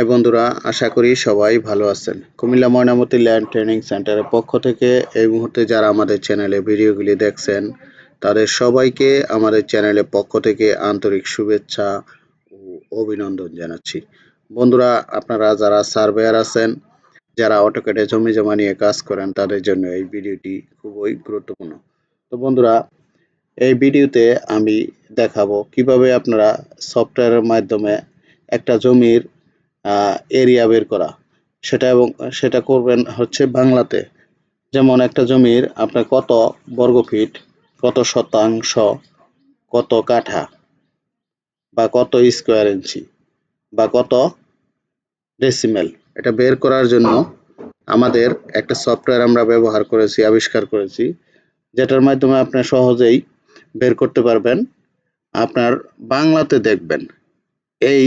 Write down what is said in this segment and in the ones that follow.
High বন্ধুরা, আশা করি সবাই ভালো আছেন। কুমিল্লা ময়নামতি ল্যান্ড ট্রেনিং সেন্টারের পক্ষ থেকে এই মুহূর্তে যারা আমাদের চ্যানেলে ভিডিওগুলি দেখছেন তাদের সবাইকে আমাদের চ্যানেলের পক্ষ থেকে আন্তরিক শুভেচ্ছা ও অভিনন্দন জানাচ্ছি। বন্ধুরা, আপনারা যারা সার্ভেয়ার আছেন, যারা অটোক্যাডে জমি জমা নিয়ে কাজ করেন, তাদের জন্য এই ভিডিওটি খুবই গুরুত্বপূর্ণ। তো বন্ধুরা, এই ভিডিওতে আমি দেখাবো কিভাবে আপনারা সফটওয়্যারের মাধ্যমে একটা জমির এরিয়া বের করা, সেটা করবেন হচ্ছে বাংলাতে। যেমন একটা জমির আপনার কত বর্গ ফিট, কত শতাংশ, কত কাঠা, বা কত স্কোয়ার ইঞ্চি, বা কত ডেসিমেল, এটা বের করার জন্য আমাদের একটা সফটওয়্যার আমরা আবিষ্কার করেছি, যেটার মাধ্যমে আপনি সহজেই বের করতে পারবেন। আপনার বাংলাতে দেখবেন, এই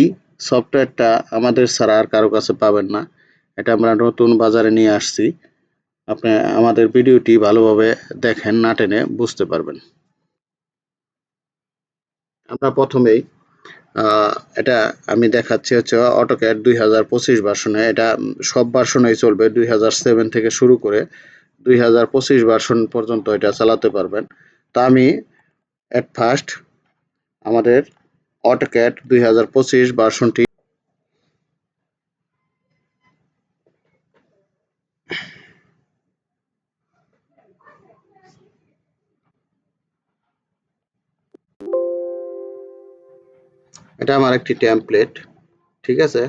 সফটওয়্যারটা আমাদের ছাড়া আর কারো কাছে পাবেন না। এটা আমরা নতুন বাজারে নিয়ে আসছি। আপনি আমাদের ভিডিওটি ভালোভাবে দেখেন, না টেনে বুঝতে পারবেন। আমরা প্রথমেই এটা আমি দেখাচ্ছি হচ্ছে অটোক্যাড 2025 ভার্সনে। এটা সব ভার্সনেই চলবে, 2007 থেকে শুরু করে 2025 ভার্সন পর্যন্ত এটা চালাতে পারবেন। তা আমি এট ফার্স্ট আমাদের অটোক্যাড 2025 ভার্সনটি এটা আমার একটি টেমপ্লেট, ঠিক আছে।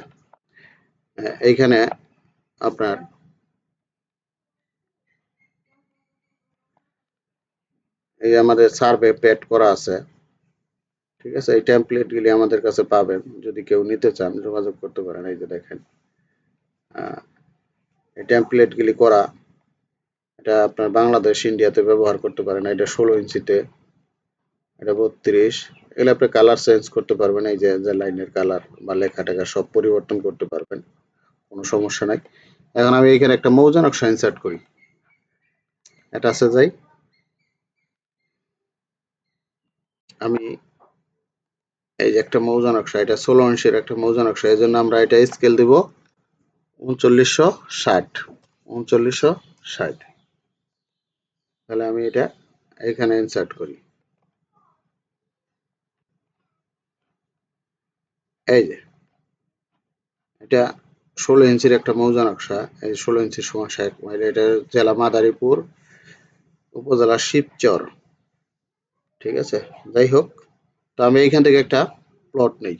এইখানে আপনার এই আমাদের সার্ভে পেড করা আছে, ঠিক আছে। এই টেমপ্লেট গুলি আমাদের কাছে পাবেন, যদি কেউ নিতে চান যোগাযোগ করতে পারেন। এই যে দেখেন, এই টেমপ্লেট গুলি করা, এটা আপনার বাংলাদেশ ইন্ডিয়াতে ব্যবহার করতে পারেন। এটা 16 ইঞ্চিতে, এটা 32, এগুলো আপনি কালার চেঞ্জ করতে পারবেন। এই যে যে লাইনের কালার বা লেখা টেখা সব পরিবর্তন করতে পারবেন, কোনো সমস্যা নাই। এখন আমি এখানে একটা মৌজা নকশা ইনসার্ট করি। এটা আছে যাই, আমি এই যে একটা মৌজা নকশা, এটা 16 ইঞ্চির একটা মৌজা নকশা, এই জন্য আমরা এটা স্কেল দিব 3960। 3960, তাহলে আমি এটা এখানে ইনসার্ট করি। এই যে এটা 16 ইঞ্চির একটা মৌজা নকশা, এই 16 ইঞ্চির সমান 60 মাইল। এটা জেলা মাদারীপুর, উপজেলা শিবচর, ঠিক আছে। যাই হোক, তো আমি এইখান থেকে একটা প্লট নেই।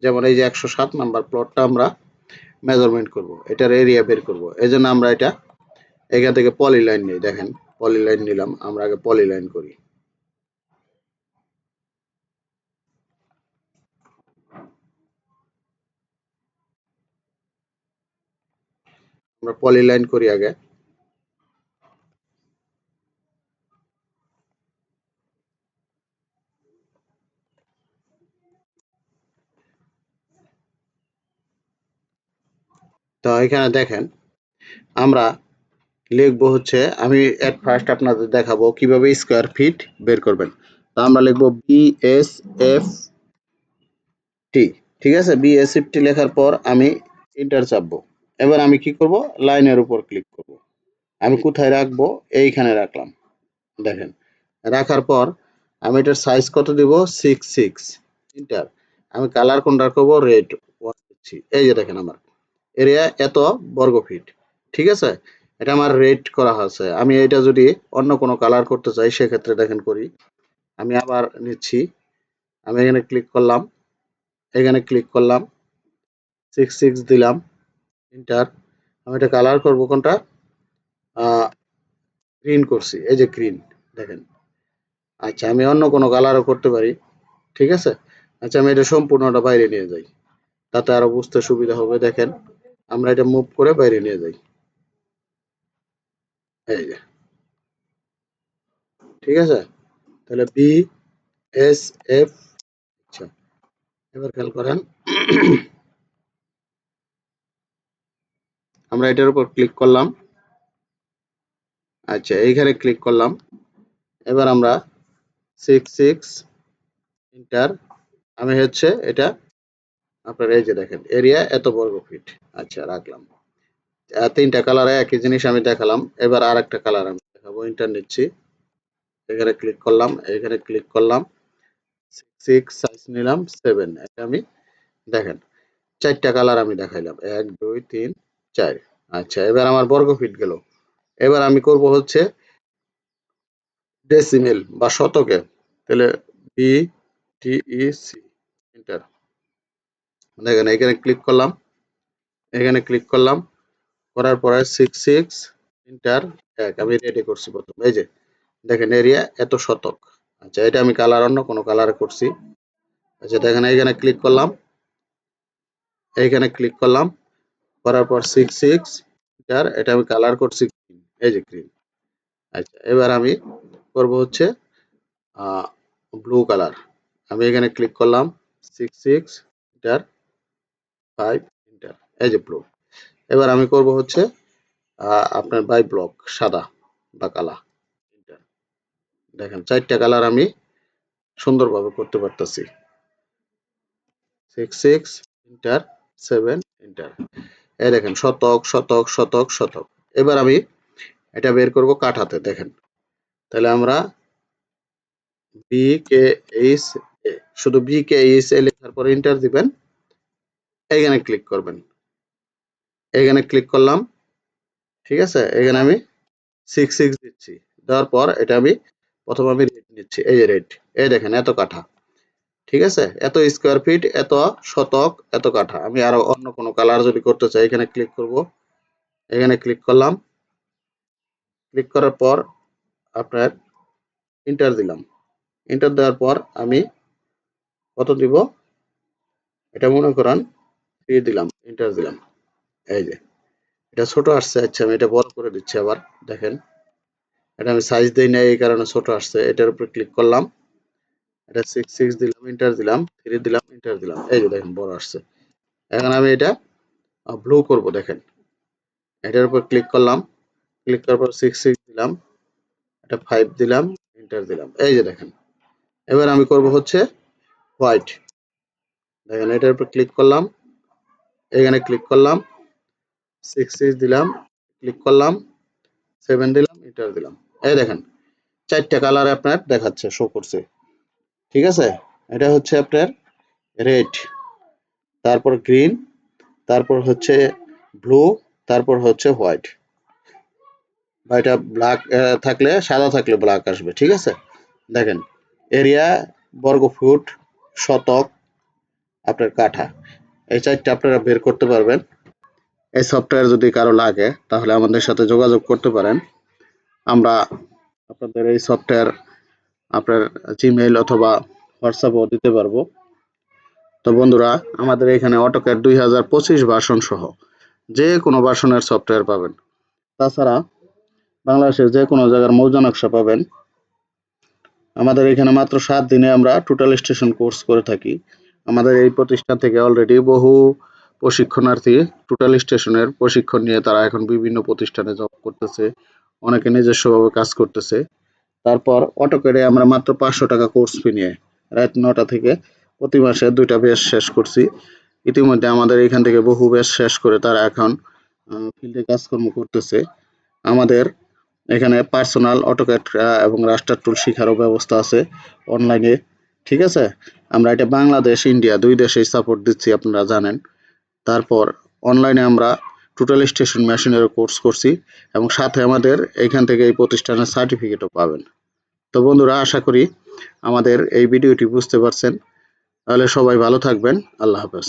যেমন এই যে 107 নাম্বার প্লটটা আমরা মেজারমেন্ট করব, এটার এরিয়া বের করব। এই জন্য আমরা এটা এখান থেকে পলি লাইন নেই। দেখেন, পলি লাইন নিলাম। আমরা আগে পলি লাইন করি। আমরা পলি লাইন করি আগে। তো এখানে দেখেন, আমরা লিখবো হচ্ছে, আমি এট ফার্স্ট আপনাদের দেখাবো কিভাবে স্কোয়ার ফিট বের করবেন। তো আমরা লিখবো BSFT, ঠিক আছে। BSFT লেখার পর আমি এন্টার চাপবো। এবার আমি কি করব, লাইনের উপর ক্লিক করব। আমি কোথায় রাখবো, এইখানে রাখলাম। দেখেন, রাখার পর আমি এটার সাইজ কত দিব, 66। এন্টার। আমি কালার কোনটা করবো, রেড দিচ্ছি। এই যে দেখেন, আমার এরিয়া এত বর্গ ফিট, ঠিক আছে। এটা আমার রেড করা হয়েছে। আমি এটা যদি অন্য কোনো কালার করতে চাই, সেক্ষেত্রে দেখেন করি। আমি আবার নিচ্ছি, আমি এখানে ক্লিক করলাম, এখানে ক্লিক করলাম, 66 দিলাম, এন্টার। আমি এটা কালার করব কোনটা, গ্রিন করছি। এই যে গ্রিন, দেখেন। আচ্ছা, আমি অন্য কোনো কালারও করতে পারি, ঠিক আছে। আচ্ছা, আমি এটা সম্পূর্ণটা বাইরে নিয়ে যাই, তাতে আরো বুঝতে সুবিধা হবে। দেখেন, আমরা এটা মুভ করে বাইরে নিয়ে যাই। এই যে, ঠিক আছে। তাহলে BSF, আচ্ছা, এবার খেয়াল করেন, আমরা এটার উপর ক্লিক করলাম। আচ্ছা, এইখানে ক্লিক করলাম। এবার আমরা 66 এন্টার। আমি হচ্ছে এটা আপনার এই যে দেখেন এরিয়া এত বর্গ ফিট। আচ্ছা রাখলাম। তিনটা কালারে একই জিনিস আমি দেখালাম। এবার আরেকটা কালার আমি দেখাবো। ইন্টার নিচ্ছি, এখানে ক্লিক করলাম, এখানে ক্লিক করলাম, 6 সাইজ নিলাম, 7 এটা আমি দেখেন চারটা কালার আমি দেখাইলাম, 1 2 3 4। আচ্ছা এবার আমার বর্গ ফিট গেল। এবার আমি করব হচ্ছে ডেসিমেল বা শতকে, তাহলে B T E C enter. দেখেন এখানে ক্লিক করলাম, এখানে ক্লিক করলাম, করার পরে 6 এন্টার 1 আমি রেডি করছি প্রথম। এই যে দেখেন এরিয়া এত শতক। আচ্ছা এটা আমি কালার অন্য কোনো কালারে করছি। আচ্ছা দেখেন এখানে ক্লিক করলাম, এইখানে ক্লিক করলাম, করার পর 6 এন্টার, এটা আমি কালার করছি green, এই যে গ্রিন। আচ্ছা এবার আমি করব হচ্ছে ব্লু কালার। আমি এখানে ক্লিক করলাম, 6 এন্টার, 5 এন্টার, এই যে ব্লু। এবার আমি করব হচ্ছে আপনার বাই ব্লক সাদা বা কালা এন্টার। দেখেন চারটা কালার আমি সুন্দরভাবে করতে পারতেছি। 6 এন্টার, 7 এন্টার। এই দেখেন শতক শতক শতক শতক। এবার আমি এটা বের করব কাঠাতে। দেখেন তাহলে আমরা বি কে এইচ এ, শুধু বি কে এইচ এ লেখার পরে এন্টার দিবেন, এখানে ক্লিক করবেন, এখানে ক্লিক করলাম, ঠিক আছে। এখানে আমি 6 দিচ্ছি, দেওয়ার পর এটা আমি প্রথম আমি রেড নিচ্ছি, এই যে রেড। এই দেখেন এত কাঠা, ঠিক আছে, এত স্কোয়ার ফিট, এত শতক, এত কাঠা। আমি আরো অন্য কোনো কালার যদি করতে চাই এখানে ক্লিক করব, এখানে ক্লিক করলাম, ক্লিক করার পর আপনার এন্টার দিলাম, এন্টার দেওয়ার পর আমি কত দিব, এটা মনে করেন 3 দিলাম, এন্টার দিলাম। এই যে এটা ছোট আসছে। আচ্ছা আমি এটা বড় করে দিচ্ছি আবার। দেখেন এটা আমি সাইজ দেই না এই কারণে ছোট আসছে। এটার উপর ক্লিক করলাম, এটা 6 দিলাম, এন্টার দিলাম, 3 দিলাম, এন্টার দিলাম, এই যে দেখেন বড় আসছে। এখন আমি এটা ব্লু করব। দেখেন এটার উপর ক্লিক করলাম, ক্লিক করার পর 6 দিলাম, এটা 5 দিলাম, এন্টার দিলাম, এই যে দেখেন। এবার আমি করব হচ্ছে হোয়াইট। দেখেন এটার উপর ক্লিক করলাম, এখানে ক্লিক করলাম, 6 দিলাম, ক্লিক করলাম, 7 দিলাম, এন্টার দিলাম, এই দেখেন চারটা কালার আপনার দেখাচ্ছে, শো করছে, ঠিক আছে। এটা হচ্ছে আপনার রেড, তারপর গ্রিন, তারপর হচ্ছে ব্লু, তারপর হচ্ছে হোয়াইট। বা এটা ব্ল্যাক থাকলে, সাদা থাকলে ব্ল্যাক আসবে, ঠিক আছে। দেখেন এরিয়া, বর্গ ফুট, শতক, আপনার কাঠা, এই চারটা আপনারা বের করতে পারবেন। এই সফটওয়্যার যদি কারো লাগে তাহলে আমাদের সাথে যোগাযোগ করতে পারেন। আমরা আপনাদের এই সফটওয়্যার আপনার জিমেইল অথবা হোয়াটসঅ্যাপেও দিতে পারবো। তো বন্ধুরা আমাদের এখানে অটোক্যাড 2025 ভার্সন সহ যে কোনো ভার্সনের সফটওয়্যার পাবেন। তাছাড়া বাংলাদেশের যে কোনো জায়গার মৌজা নকশা পাবেন। আমাদের এখানে মাত্র 7 দিনে আমরা টোটাল স্টেশন কোর্স করে থাকি। আমাদের এই প্রতিষ্ঠান থেকে অলরেডি বহু প্রশিক্ষণার্থী টোটাল স্টেশনের প্রশিক্ষণ নিয়ে তারা এখন বিভিন্ন প্রতিষ্ঠানে জব করতেছে, অনেকে নিজস্বভাবে কাজ করতেছে। তারপর অটোক্যাডে আমরা মাত্র 500 টাকা কোর্স ফি নিয়ে রাত 9টা থেকে প্রতি মাসে 2টা ব্যাচ শেষ করছি। ইতিমধ্যে আমাদের এখান থেকে বহু ব্যাচ শেষ করে তারা এখন ফিল্ডে কাজকর্ম করতেছে। আমাদের এখানে পার্সোনাল অটোক্যাড এবং রাস্টার টুল শেখারও ব্যবস্থা আছে অনলাইনে, ঠিক আছে। আমরা এটা বাংলাদেশ ইন্ডিয়া দুই দেশেই সাপোর্ট দিচ্ছি, আপনারা জানেন। তারপর অনলাইনে আমরা টোটাল স্টেশন মেশিনেরও কোর্স করছি এবং সাথে আমাদের এখান থেকে এই প্রতিষ্ঠানের সার্টিফিকেটও পাবেন। তো বন্ধুরা আশা করি আমাদের এই ভিডিওটি বুঝতে পারছেন। তাহলে সবাই ভালো থাকবেন। আল্লাহ হাফেজ।